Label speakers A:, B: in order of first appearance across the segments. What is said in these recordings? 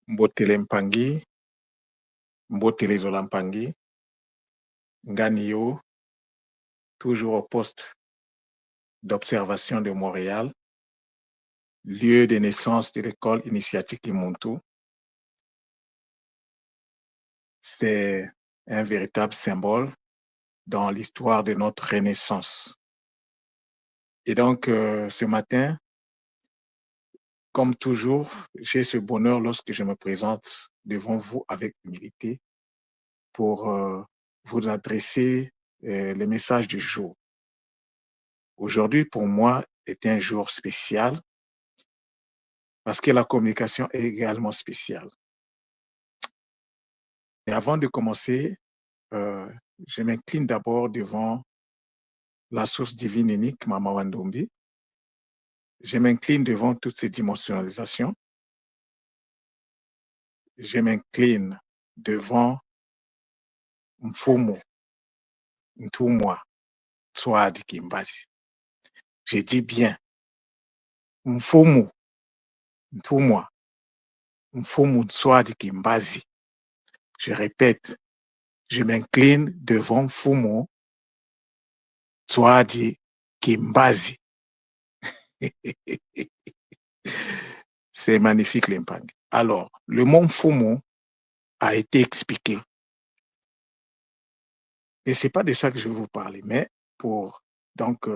A: Mbotele Mpangi, Mbotele Zola Mpangi, Nganio, toujours au poste d'observation de Montréal, lieu de naissance de l'école initiatique Imuntu. C'est un véritable symbole dans l'histoire de notre Renaissance. Et donc, ce matin, comme toujours, j'ai ce bonheur lorsque je me présente devant vous avec humilité pour vous adresser les messages du jour. Aujourd'hui, pour moi, est un jour spécial parce que la communication est également spéciale. Et avant de commencer, euh, je m'incline d'abord devant la source divine unique, Mama Wandombi. Je m'incline devant toutes ces dimensionnalisations. Je m'incline devant Mfumu, Ntumwa, Tswadi Kimbazi. Je dis bien Mfumu, Ntumwa, Mfumu, Tswadi Kimbazi. Je répète, je m'incline devant Mfumu, Tswadi Kimbazi. C'est magnifique l'impact. Alors, le mot Mfumu a été expliqué. Et ce n'est pas de ça que je vais vous parler, mais pour donc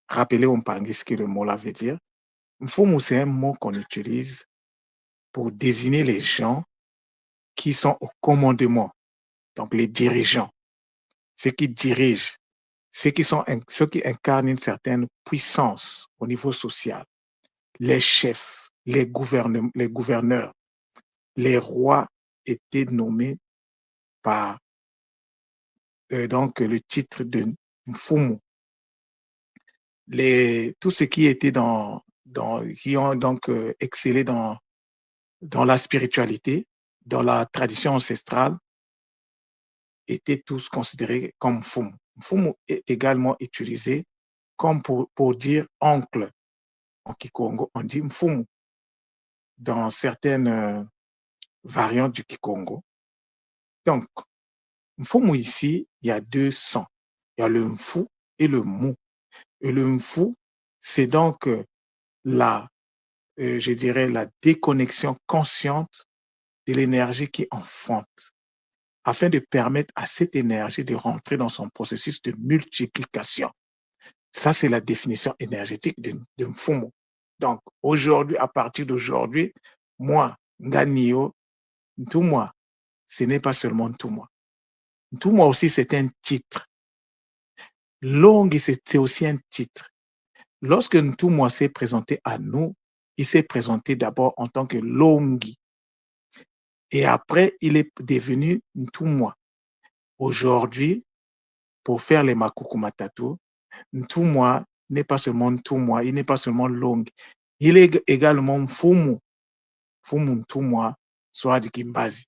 A: rappeler au Mpangi ce que le mot-là veut dire. Mfumu, c'est un mot qu'on utilise pour désigner les gens qui sont au commandement, donc les dirigeants, ceux qui dirigent, ceux qui incarnent une certaine puissance au niveau social, les chefs, les gouverneurs, les rois étaient nommés par donc le titre de Mfumu. Tous ceux qui étaient qui ont donc excellé dans la spiritualité, dans la tradition ancestrale, étaient tous considérés comme Mfumu. Mfumu est également utilisé comme pour dire oncle. En Kikongo, on dit Mfumu dans certaines variantes du Kikongo. Donc, Mfumu ici, il y a deux sons. Il y a le Mfu et le Mu. Et le Mfu, c'est donc je dirais, la déconnexion consciente de l'énergie qui enfante, afin de permettre à cette énergie de rentrer dans son processus de multiplication. Ça, c'est la définition énergétique de Mfumu. Donc, aujourd'hui, à partir d'aujourd'hui, moi, Nganio, Ntumwa, ce n'est pas seulement Ntumwa. Ntumwa aussi, c'est un titre. Longue, c'est aussi un titre. Lorsque Ntumwa s'est présenté à nous, il s'est présenté d'abord en tant que Longi. Et après, il est devenu Ntumwa. Aujourd'hui, pour faire les Makuku Matatu, Ntumwa n'est pas seulement Ntumwa, il n'est pas seulement Long. Il est également Mfumu. Mfumu Ntumwa, Swadi Kimbazi.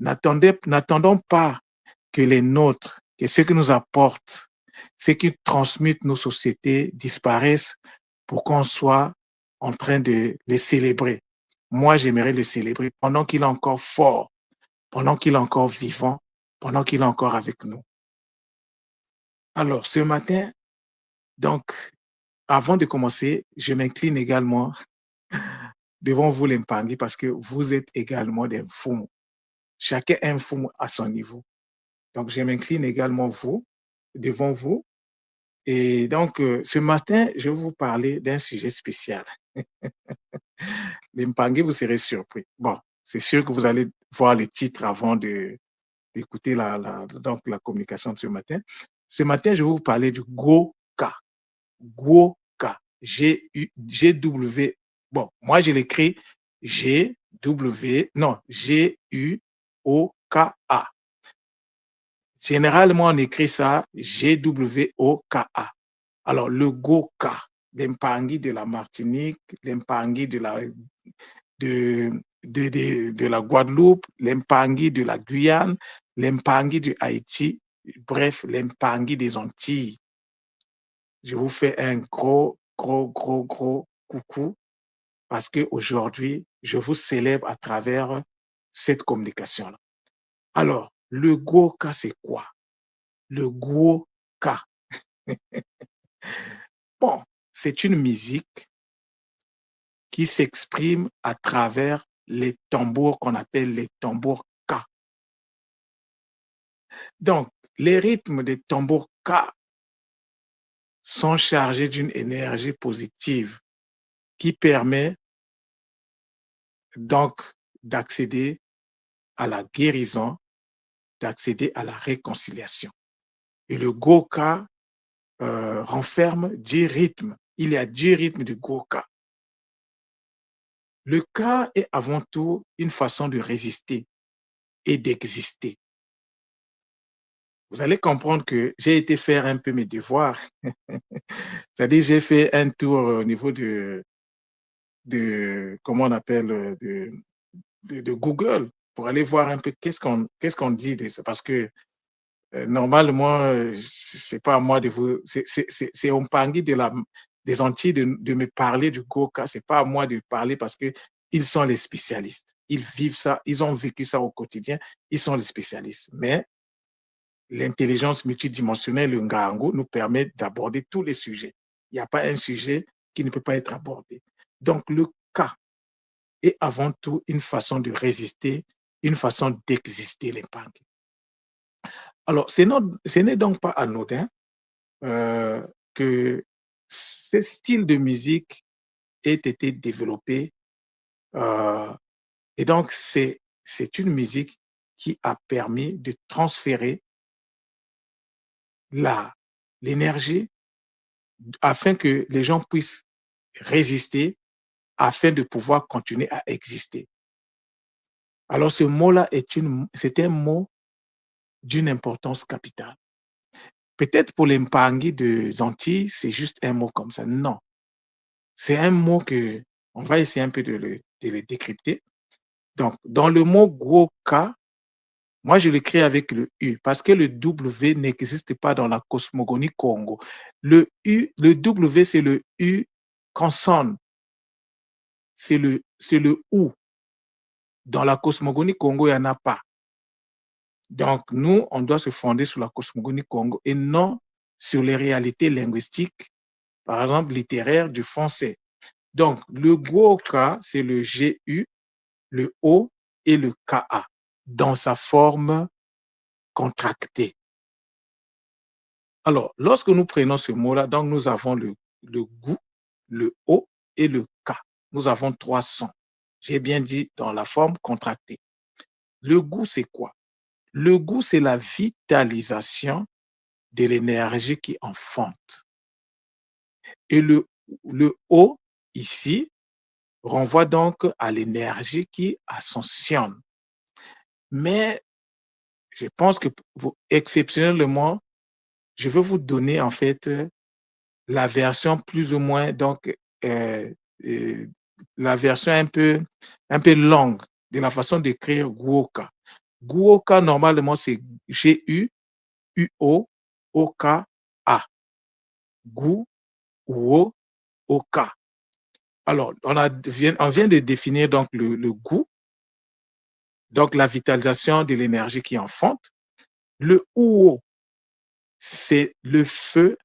A: N'attendons pas que les nôtres, que ceux qui nous apportent, ceux qui transmutent nos sociétés disparaissent pour qu'on soit en train de les célébrer. Moi, j'aimerais le célébrer pendant qu'il est encore fort, pendant qu'il est encore vivant, pendant qu'il est encore avec nous. Alors, ce matin, donc, avant de commencer, je m'incline également devant vous, les Mpangi, parce que vous êtes également des Mfumu. Chacun est un Mfumu à son niveau. Donc, je m'incline également devant vous. Et donc, ce matin, je vais vous parler d'un sujet spécial. Les Mpangi, vous serez surpris. Bon, c'est sûr que vous allez voir le titre avant d'écouter donc la communication de ce matin. Ce matin, je vais vous parler du Gwoka. Gwoka. G-W. Bon, moi, je l'écris G-W. Non, G-U-O-K-A. Généralement, on écrit ça G-W-O-K-A. Alors, le Gwoka, l'Mpangi de la Martinique, l'Mpangi de la Guadeloupe, l'Mpangi de la Guyane, l'Mpangi du Haïti, bref, l'Mpangi des Antilles. Je vous fais un gros coucou parce qu'aujourd'hui, je vous célèbre à travers cette communication-là. Alors, le Gwoka, c'est quoi? Le Gwoka, bon, c'est une musique qui s'exprime à travers les tambours qu'on appelle les tambours Ka. Donc, les rythmes des tambours Ka sont chargés d'une énergie positive qui permet donc d'accéder à la guérison, d'accéder à la réconciliation. Et le Gwoka renferme 10 rythmes. Il y a 10 rythmes de Gwoka. Le Ka est avant tout une façon de résister et d'exister. Vous allez comprendre que j'ai été faire un peu mes devoirs. C'est-à-dire, j'ai fait un tour au niveau comment on appelle, de Google pour aller voir un peu qu'est-ce qu'on dit de ça. Parce que normalement, c'est pas à moi de vous, c'est au Mpangi des Antilles de me parler du Gwoka. C'est pas à moi de parler parce que ils sont les spécialistes. Ils vivent ça, ils ont vécu ça au quotidien, ils sont les spécialistes. Mais l'intelligence multidimensionnelle, le Ngango, nous permet d'aborder tous les sujets. Il n'y a pas un sujet qui ne peut pas être abordé. Donc, le cas est avant tout une façon de résister, une façon d'exister l'impact. Alors, ce n'est donc pas anodin que ce style de musique ait été développé. euh, et donc, c'est une musique qui a permis de transférer l'énergie afin que les gens puissent résister, afin de pouvoir continuer à exister. Alors ce mot-là c'est un mot d'une importance capitale. Peut-être pour les Mpangi des Antilles, c'est juste un mot comme ça. Non, c'est un mot que on va essayer un peu de le décrypter. Donc, dans le mot Gwoka, moi je l'écris avec le U parce que le W n'existe pas dans la cosmogonie Congo. Le W, c'est le U consonne, c'est le OU. Dans la cosmogonie Congo, il n'y en a pas. Donc, nous, on doit se fonder sur la cosmogonie Congo et non sur les réalités linguistiques, par exemple littéraires du français. Donc, le Gwoka, c'est le GU, le O et le KA dans sa forme contractée. Alors, lorsque nous prenons ce mot-là, donc nous avons le GOU, le O et le K. Nous avons 3 sons. J'ai bien dit dans la forme contractée. Le GOU, c'est quoi? Le GOU, c'est la vitalisation de l'énergie qui enfante. Et le O, ici, renvoie donc à l'énergie qui ascensionne. Mais je pense que exceptionnellement, je vais vous donner en fait la version plus ou moins, donc euh, euh, la version un peu longue de la façon d'écrire Gwoka. Gwoka, normalement, c'est G-U-U-O-O-K-A. Gou, Wo, Oka. Alors, on vient de définir donc le goût, donc la vitalisation de l'énergie qui enfante. Le Ouo, c'est le feu,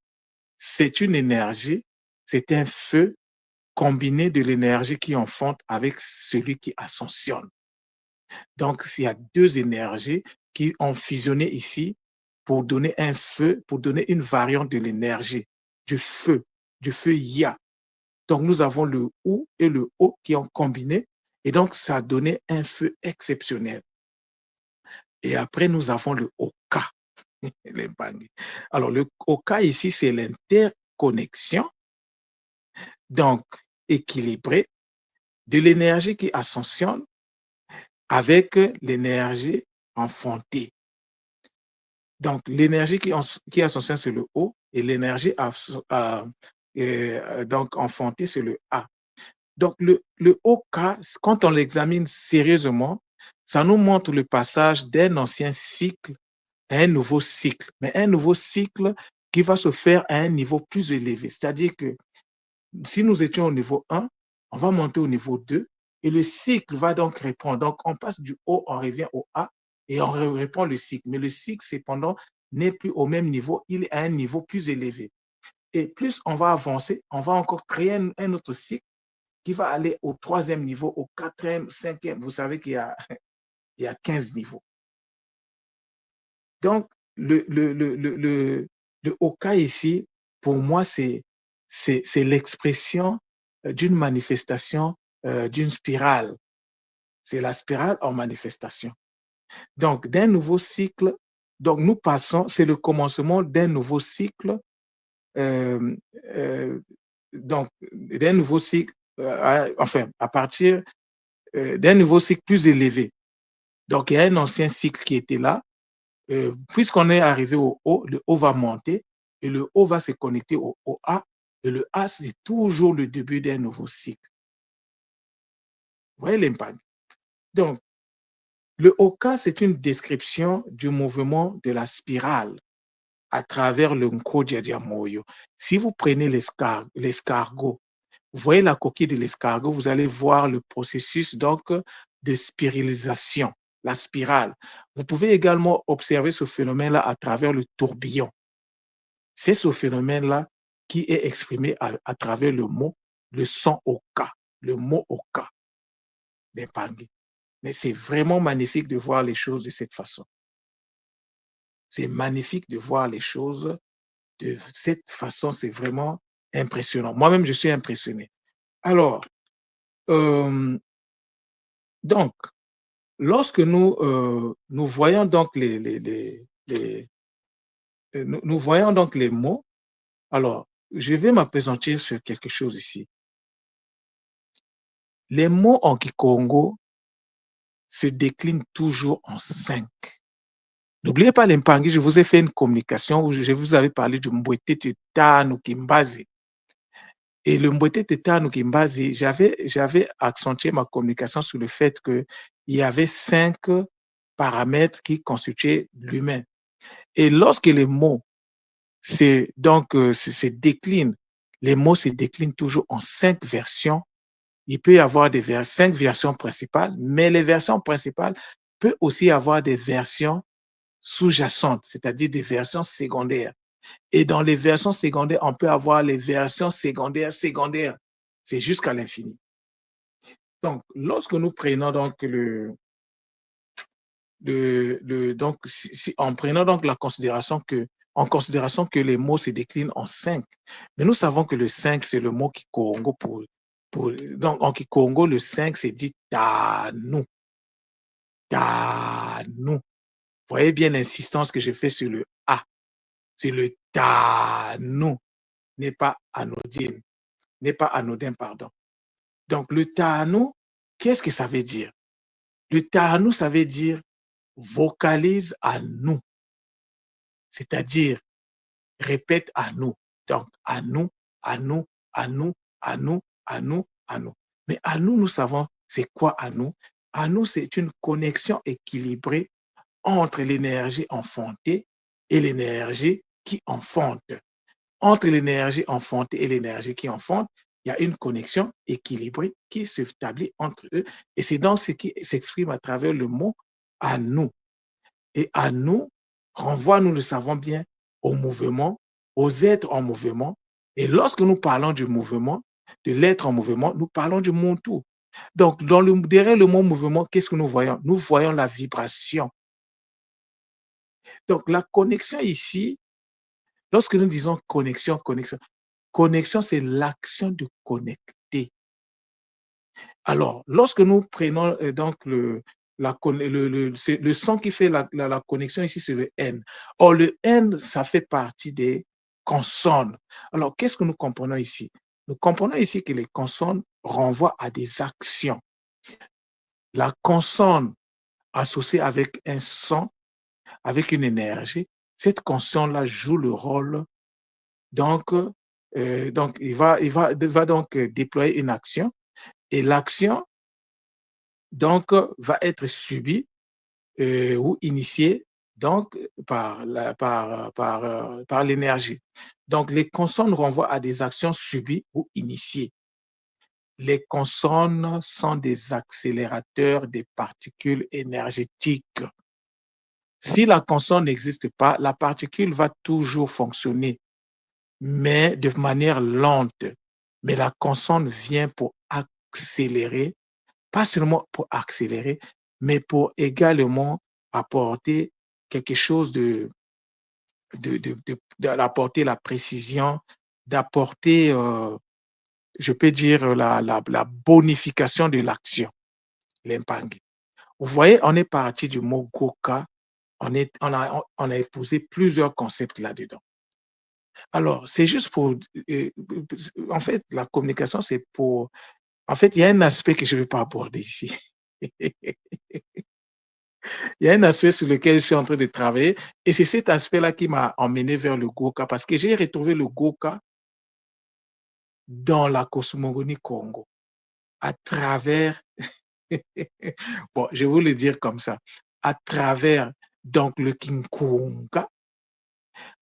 A: c'est une énergie, c'est un feu combiné de l'énergie qui enfante avec celui qui ascensionne. Donc, il y a 2 énergies qui ont fusionné ici pour donner un feu, pour donner une variante de l'énergie, du feu Ya. Donc, nous avons le OU et le O qui ont combiné et donc ça a donné un feu exceptionnel. Et après, nous avons le Oka. Alors, le Oka ici, c'est l'interconnexion, donc équilibrée, de l'énergie qui ascensionne avec l'énergie enfantée. Donc, l'énergie qui ascensionne, c'est le O et l'énergie donc enfantée, c'est le A. Donc, le OK, quand on l'examine sérieusement, ça nous montre le passage d'un ancien cycle à un nouveau cycle, mais un nouveau cycle qui va se faire à un niveau plus élevé. C'est-à-dire que si nous étions au niveau 1, on va monter au niveau 2 et le cycle va donc répondre. Donc, on passe du O, on revient au A et on répond le cycle. Mais le cycle, cependant, n'est plus au même niveau, il est à un niveau plus élevé. Et plus on va avancer, on va encore créer un autre cycle qui va aller au troisième niveau, au quatrième, cinquième. Vous savez qu'il y a, il y a 15 niveaux. Donc, le Oka ici, pour moi, c'est l'expression d'une manifestation d'une spirale. C'est la spirale en manifestation. Donc, d'un nouveau cycle, donc nous passons, c'est le commencement d'un nouveau cycle, euh, euh, donc d'un nouveau cycle, enfin, à partir d'un nouveau cycle plus élevé. Donc, il y a un ancien cycle qui était là. Puisqu'on est arrivé au O, le O va monter et le O va se connecter au A. Et le A, c'est toujours le début d'un nouveau cycle. Vous voyez l'impact? Donc, le Oka, c'est une description du mouvement de la spirale à travers le Nkodjadjamoyo. Si vous prenez l'escargot, vous voyez la coquille de l'escargot, vous allez voir le processus donc de spiralisation, la spirale. Vous pouvez également observer ce phénomène-là à travers le tourbillon. C'est ce phénomène-là qui est exprimé à travers le son Oka, le mot Oka d'Impangi. Mais c'est vraiment magnifique de voir les choses de cette façon. C'est magnifique de voir les choses de cette façon. C'est vraiment impressionnant. Moi-même, je suis impressionné. Alors, euh, donc, lorsque nous voyons donc nous voyons donc les mots, alors, je vais m'appesantir sur quelque chose ici. Les mots en Kikongo se déclinent toujours en 5. N'oubliez pas l'Impangi, je vous ai fait une communication où je vous avais parlé du Mbwete Tano Kimbazi. Et le Mbwete Tano Kimbazi, j'avais accentué ma communication sur le fait qu'il y avait 5 paramètres qui constituaient l'humain. Et lorsque les mots se déclinent, les mots se déclinent toujours en 5 versions. Il peut y avoir 5 versions principales, mais les versions principales peuvent aussi avoir des versions sous-jacentes, c'est-à-dire des versions secondaires. Et dans les versions secondaires, on peut avoir les versions secondaires. C'est jusqu'à l'infini. Donc, lorsque nous prenons donc donc, en prenant donc en considération que les mots se déclinent en 5, mais nous savons que le 5, c'est le mot Kikongo donc, en Kikongo, le 5, c'est dit Tanu. Tanu. Vous voyez bien l'insistance que je fais sur le A. C'est le Tanu. N'est pas anodine. N'est pas anodin, pardon. Donc, le Tanu, qu'est-ce que ça veut dire? Le Tanu, ça veut dire vocalise à nous. C'est-à-dire, répète à nous. Donc, à nous, à nous, à nous, à nous, à nous, à nous. Mais à nous, nous savons c'est quoi à nous? À nous, c'est une connexion équilibrée entre l'énergie enfantée et l'énergie qui enfante. Entre l'énergie enfantée et l'énergie qui enfante, il y a une connexion équilibrée qui s'établit entre eux. Et c'est donc ce qui s'exprime à travers le mot à nous. Et à nous renvoie, nous le savons bien, au mouvement, aux êtres en mouvement. Et lorsque nous parlons du mouvement, de l'être en mouvement, nous parlons du Muntu. Donc, derrière le mot mouvement, qu'est-ce que nous voyons? Nous voyons la vibration. Donc, la connexion ici, lorsque nous disons connexion, connexion, c'est l'action de connecter. Alors, lorsque nous prenons donc le son qui fait la connexion ici, c'est le N. Or, le N, ça fait partie des consonnes. Alors, qu'est-ce que nous comprenons ici? Nous comprenons ici que les consonnes renvoient à des actions. La consonne associée avec un son, avec une énergie, cette consonne-là joue le rôle. Donc, il va donc déployer une action et l'action donc va être subie ou initiée donc par l'énergie. Donc, les consonnes renvoient à des actions subies ou initiées. Les consonnes sont des accélérateurs des particules énergétiques. Si la consonne n'existe pas, la particule va toujours fonctionner, mais de manière lente. Mais la consonne vient pour accélérer, pas seulement pour accélérer, mais pour également apporter quelque chose d'apporter la précision, d'apporter, je peux dire, la bonification de l'action, l'impangue. Vous voyez, on est parti du mot Goka, on a épousé plusieurs concepts là-dedans. Alors, c'est juste pour, en fait, la communication, c'est pour, en fait, il y a un aspect que je ne vais pas aborder ici. Il y a un aspect sur lequel je suis en train de travailler et c'est cet aspect-là qui m'a emmené vers le Goka parce que j'ai retrouvé le Goka dans la cosmogonie Congo à travers, bon, je vais vous le dire comme ça, à travers donc le Kinkunga,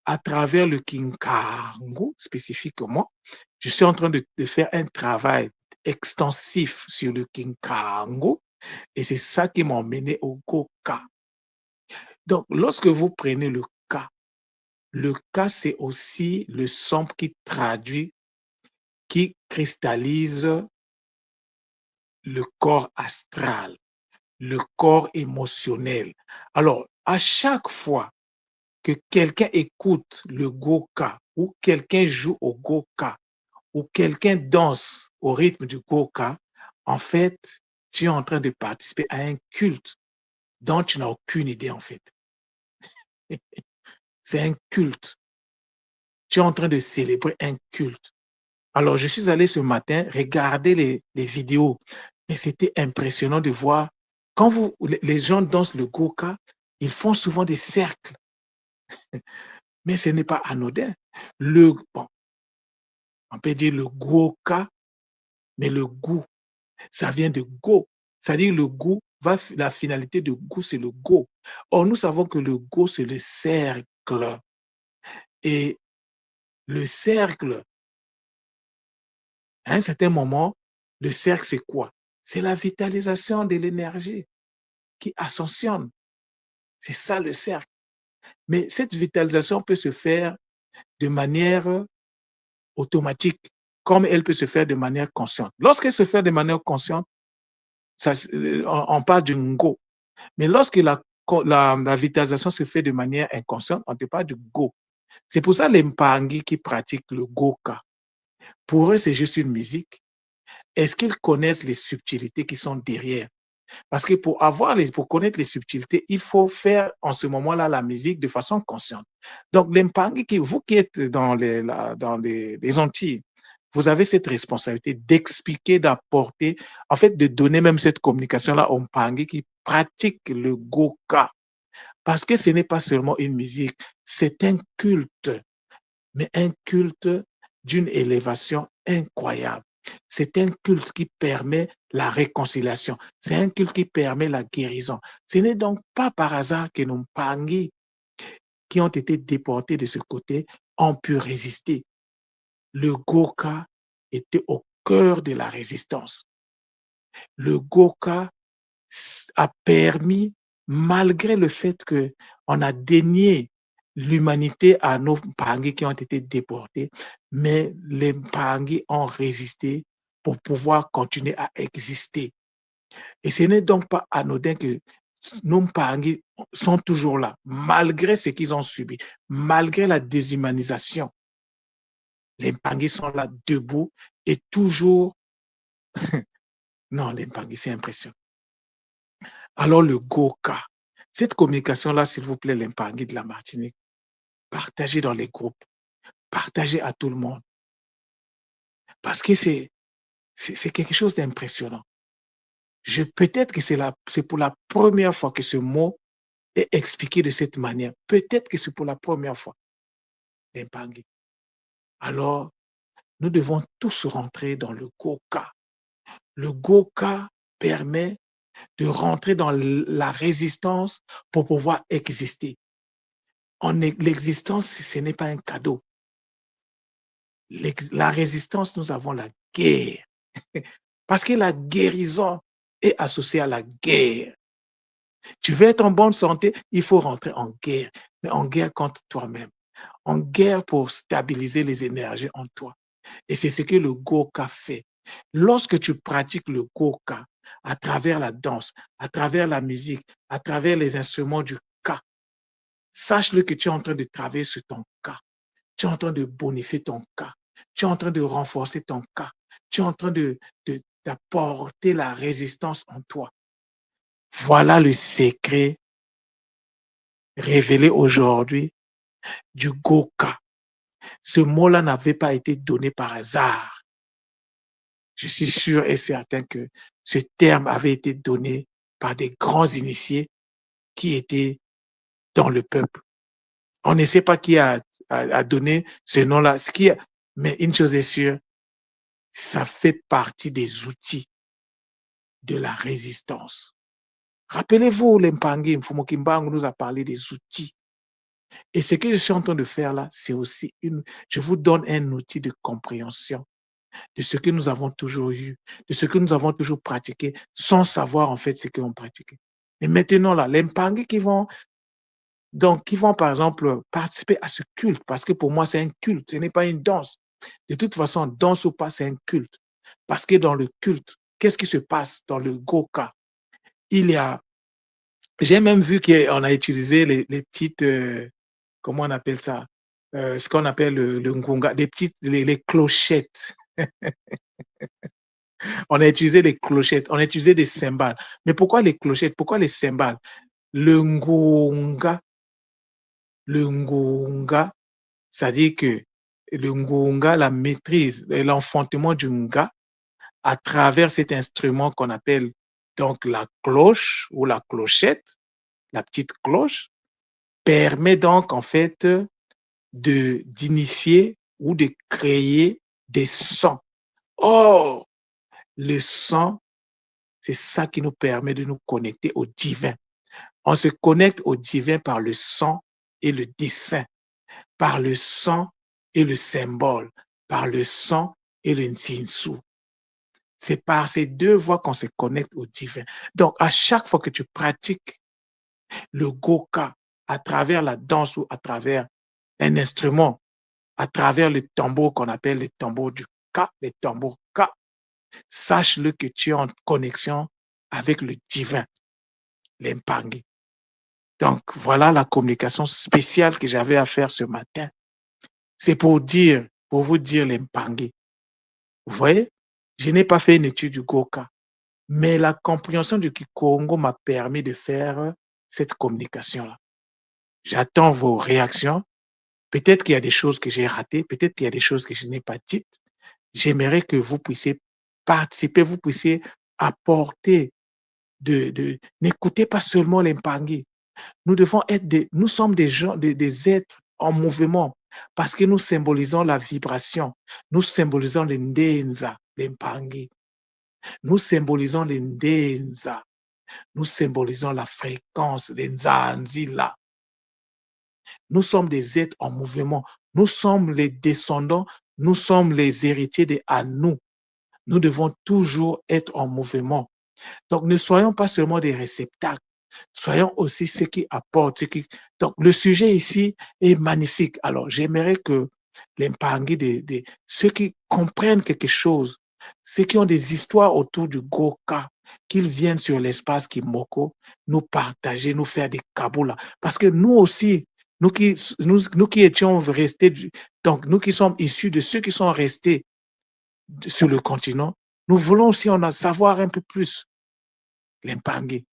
A: à travers le Kinkango spécifiquement. Je suis en train de faire un travail extensif sur le Kinkango et c'est ça qui m'a emmené au Goka. Donc, lorsque vous prenez le Ka, c'est aussi le son qui traduit, qui cristallise le corps astral, le corps émotionnel. Alors, à chaque fois que quelqu'un écoute le Goka ou quelqu'un joue au Goka ou quelqu'un danse au rythme du Goka, en fait, tu es en train de participer à un culte dont tu n'as aucune idée en fait. C'est un culte. Tu es en train de célébrer un culte. Alors, je suis allé ce matin regarder les vidéos et c'était impressionnant de voir quand les gens dansent le Goka, ils font souvent des cercles, mais ce n'est pas anodin. Bon, on peut dire le Goka, mais le goût, ça vient de go. C'est-à-dire le goût, la finalité de goût, c'est le go. Or, nous savons que le go, c'est le cercle. Et le cercle, à un certain moment, le cercle, c'est quoi? C'est la vitalisation de l'énergie qui ascensionne. C'est ça le cercle. Mais cette vitalisation peut se faire de manière automatique, comme elle peut se faire de manière consciente. Lorsqu'elle se fait de manière consciente, on parle du ngo. Mais lorsque la vitalisation se fait de manière inconsciente, on ne parle du go. C'est pour ça les Mpangi qui pratiquent le goka. Pour eux, c'est juste une musique. Est-ce qu'ils connaissent les subtilités qui sont derrière? Parce que pour connaître les subtilités, il faut faire en ce moment-là la musique de façon consciente. Donc, l'impangi, vous qui êtes dans les Antilles, vous avez cette responsabilité d'expliquer, d'apporter, en fait, de donner même cette communication-là aux Mpangi qui pratiquent le Goka. Parce que ce n'est pas seulement une musique, c'est un culte, mais un culte d'une élévation incroyable. C'est un culte qui permet la réconciliation. C'est un culte qui permet la guérison. Ce n'est donc pas par hasard que nos Mpangi qui ont été déportés de ce côté ont pu résister. Le Goka était au cœur de la résistance. Le Goka a permis, malgré le fait qu'on a dénié l'humanité à nos Mpangi qui ont été déportés, mais les Mpangi ont résisté pour pouvoir continuer à exister. Et ce n'est donc pas anodin que nos Mpangi sont toujours là, malgré ce qu'ils ont subi, malgré la déshumanisation. Les Mpangi sont là debout et toujours. Non, les Mpangi, c'est impressionnant. Alors le Goka, cette communication-là, s'il vous plaît, l'Impangi de la Martinique, partagez dans les groupes, partagez à tout le monde, parce que c'est quelque chose d'impressionnant. Peut-être que c'est pour la première fois que ce mot est expliqué de cette manière. Peut-être que c'est pour la première fois, l'Impangi. Alors, nous devons tous rentrer dans le Goka. Le Goka permet de rentrer dans la résistance pour pouvoir exister. L'existence, ce n'est pas un cadeau. La résistance, nous avons la guerre. Parce que la guérison est associée à la guerre. Tu veux être en bonne santé, il faut rentrer en guerre, mais en guerre contre toi-même, en guerre pour stabiliser les énergies en toi. Et c'est ce que le Goka fait. Lorsque tu pratiques le Goka à travers la danse, à travers la musique, à travers les instruments du Ka, sache-le que tu es en train de travailler sur ton Ka. Tu es en train de bonifier ton Ka. Tu es en train de renforcer ton Ka. Tu es en train d'apporter la résistance en toi. Voilà le secret révélé aujourd'hui du Goka. Ce mot-là n'avait pas été donné par hasard. Je suis sûr et certain que ce terme avait été donné par des grands initiés qui étaient dans le peuple. On ne sait pas qui a donné ce nom-là, mais une chose est sûre, ça fait partie des outils de la résistance. Rappelez-vous, l'Impangi, Mfumo Kimbangu nous a parlé des outils. Et ce que je suis en train de faire là, c'est aussi je vous donne un outil de compréhension de ce que nous avons toujours eu, de ce que nous avons toujours pratiqué, sans savoir en fait ce que l'on pratiquait. Et maintenant là, les Mpangi qui vont par exemple participer à ce culte, parce que pour moi c'est un culte, ce n'est pas une danse. De toute façon, danse ou pas, c'est un culte. Parce que dans le culte, qu'est-ce qui se passe dans le Goka? Il y a, j'ai même vu qu'on a utilisé les petites, comment on appelle ça? Ce qu'on appelle le ngunga, les clochettes. On a utilisé les clochettes, on a utilisé des cymbales. Mais pourquoi les clochettes? Pourquoi les cymbales? Le ngunga, le ngunga, c'est-à-dire que le ngunga, la maîtrise et l'enfantement du nga à travers cet instrument qu'on appelle donc la cloche ou la clochette, la petite cloche, permet donc en fait d'initier ou de créer des sons. Or, le son, c'est ça qui nous permet de nous connecter au divin. On se connecte au divin par le son et le dessin, par le son et le symbole, par le son et le nzinsu. C'est par ces deux voies qu'on se connecte au divin. Donc, à chaque fois que tu pratiques le goka à travers la danse ou à travers un instrument, à travers le tambour qu'on appelle les tambours du ka, les tambours ka, sache-le que tu es en connexion avec le divin, l'impangi. Donc, voilà la communication spéciale que j'avais à faire ce matin. C'est pour vous dire l'impangi. Vous voyez, je n'ai pas fait une étude du Goka, mais la compréhension du Kikongo m'a permis de faire cette communication-là. J'attends vos réactions. Peut-être qu'il y a des choses que j'ai ratées, peut-être qu'il y a des choses que je n'ai pas dites. J'aimerais que vous puissiez participer, vous puissiez apporter n'écoutez pas seulement l'impangi. Nous devons être nous sommes des gens, des êtres en mouvement parce que nous symbolisons la vibration. Nous symbolisons le ndenza, l'impangi. Nous symbolisons le ndenza. Nous symbolisons la fréquence, les nzanzila. Nous sommes des êtres en mouvement. Nous sommes les descendants, nous sommes les héritiers de Anu. Nous devons toujours être en mouvement. Donc, ne soyons pas seulement des réceptacles, soyons aussi ceux qui apportent. Donc, le sujet ici est magnifique. Alors, j'aimerais que les Mpangi, ceux qui comprennent quelque chose, ceux qui ont des histoires autour du Goka, qu'ils viennent sur l'espace Kimoko, nous partager, nous faire des kaboulas. Parce que nous aussi, nous qui étions restés, donc nous qui sommes issus de ceux qui sont restés sur le continent, nous voulons aussi en savoir un peu plus. L'impangi.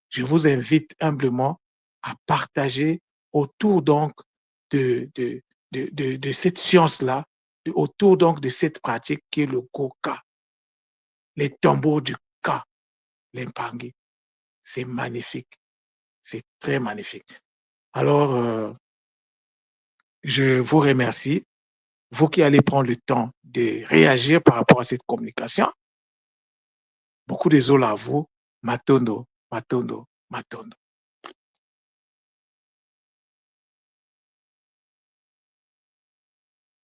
A: Je vous invite humblement à partager autour donc de, de, de cette science-là, autour donc de cette pratique qui est le Goka, les tambours du Ka, l'impangi. C'est magnifique, c'est très magnifique. Alors, je vous remercie, vous qui allez prendre le temps de réagir par rapport à cette communication. Beaucoup de zola à vous, matondo, matondo, matondo.